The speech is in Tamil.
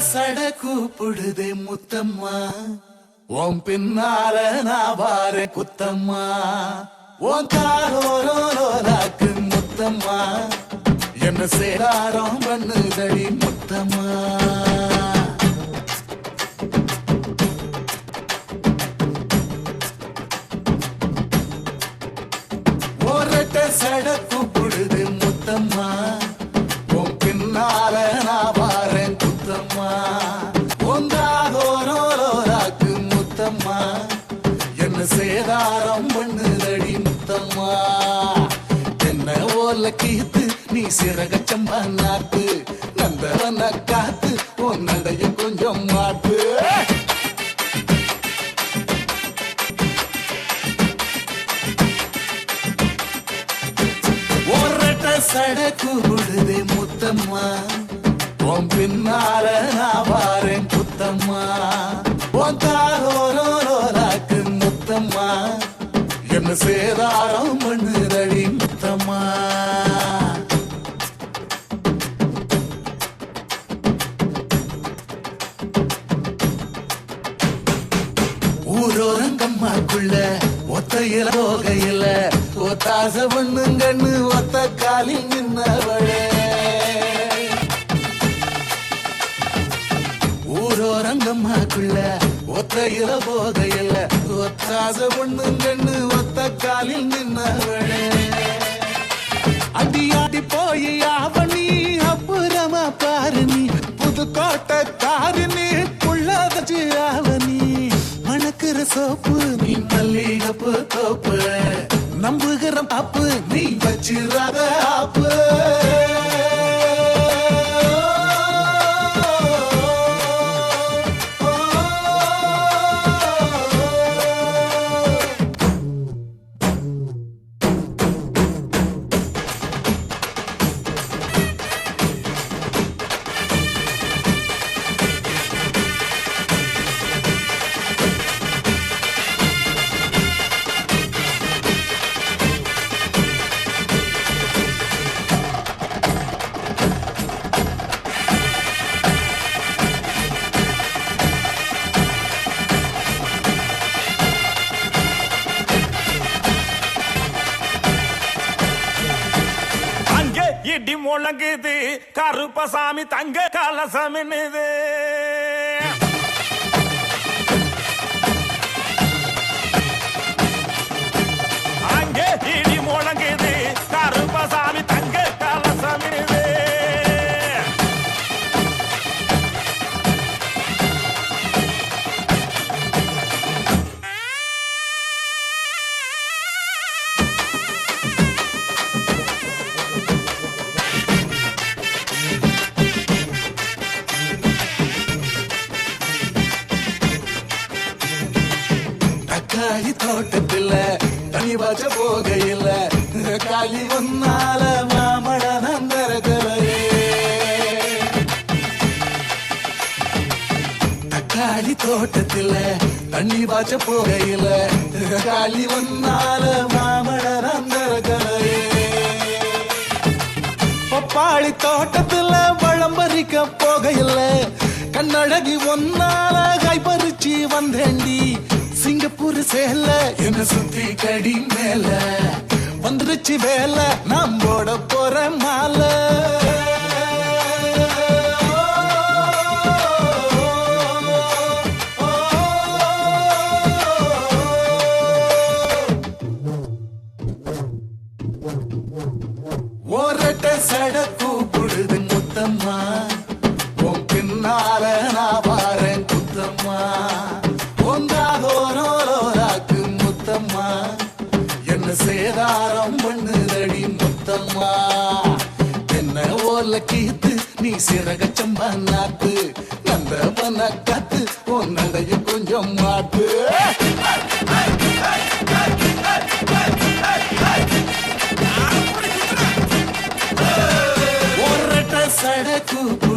சட கூப்பிடுதே முத்தம்மா உன் பின்னால நான் வார குத்தம்மா உன் காரோரோராக்கு முத்தம்மா என்ன சேராரம் பண்ணுதடி முத்தம்மா ஒரட்ட சட கூப்பிடுது முத்தம்மா உன் பின்னால நான் வாரேன் குத்தம்மா ஒன்றாகோரோராக்கு முத்தம்மா என்ன சேதாரம் பண்ணுதடி முத்தம்மா என்ன ஓல கீத்து நீ சிறகச்சம்பா நாட்டு நந்தவன காத்து உன் நடைய கொஞ்சம் மாட்டு சடக்கு விடுதே முத்தம்மா உன் பின்னால நான் வாரேன் குத்தம்மா உன் தாரோரோராக்கு முத்தம்மா என்ன சேதாரம் பண்ணுதடி முத்தம்மா ஊரோரங்கம்மாக்குள்ள ஒத்தையில போகையில ஒத்தாச பண்ணுங்கன்னு ஒத்த காலில் நின்னவளே ஊரோரங்கம்மாக்குள்ள ஒத்தையில போகையில ஒத்தாச பண்ணுங்கன்னு ஒத்த காலில் நின்னவளே அடியாடி போய் ஆவணி அப்புறமா பாரு நீ புதுக்கோட்டை காரு நீ புள்ளதச்சு ஆவணி மணக்கிற சோப்பு நீ மல்லிகப்பு தோப்பு நம்புகிற பாப்பு நீ வச்சிராத ஆப்பு இடி முழங்குது கருப்பசாமி தங்க கலசமின்னுது அங்கே இடி முழங்குது கருப்பசாமி தங்க கலசமின்னுது காளி தோட்டத்தில் தனி வச்ச போகையில் காளி ஒன்னால மாமழ நந்தரகலையே தக்காளி தோட்டத்தில் தண்ணி வச்ச போகையில் காளி ஒன்னால மாமழ நந்தரகலையே பப்பாளி தோட்டத்தில் பழம் பறிக்க போகையில் கண்ணழகி ஒன்னால கைப்பறிச்சு வந்தேண்டி சிங்கப்பூர் சேல என்ன சுத்தி கடி மேல வந்துருச்சு வேலை நாம் போட போற மாலை ஒரட்ட சட கூப்பிடுது முத்தம்மா உன் பின்னால நான் வாரேன் குத்தம்மா ஒன்றாகோரோராக்கு முத்தம்மா என்ன சேதாரம் பண்ணுதடி முத்தம்மா என்ன ஓல கீத்து நீ சிறகச்சம்பா நாட்டு நந்தவன காத்து உன் நடைய கொஞ்சம் மாட்டு ஒரட்ட சட கூப்பிடு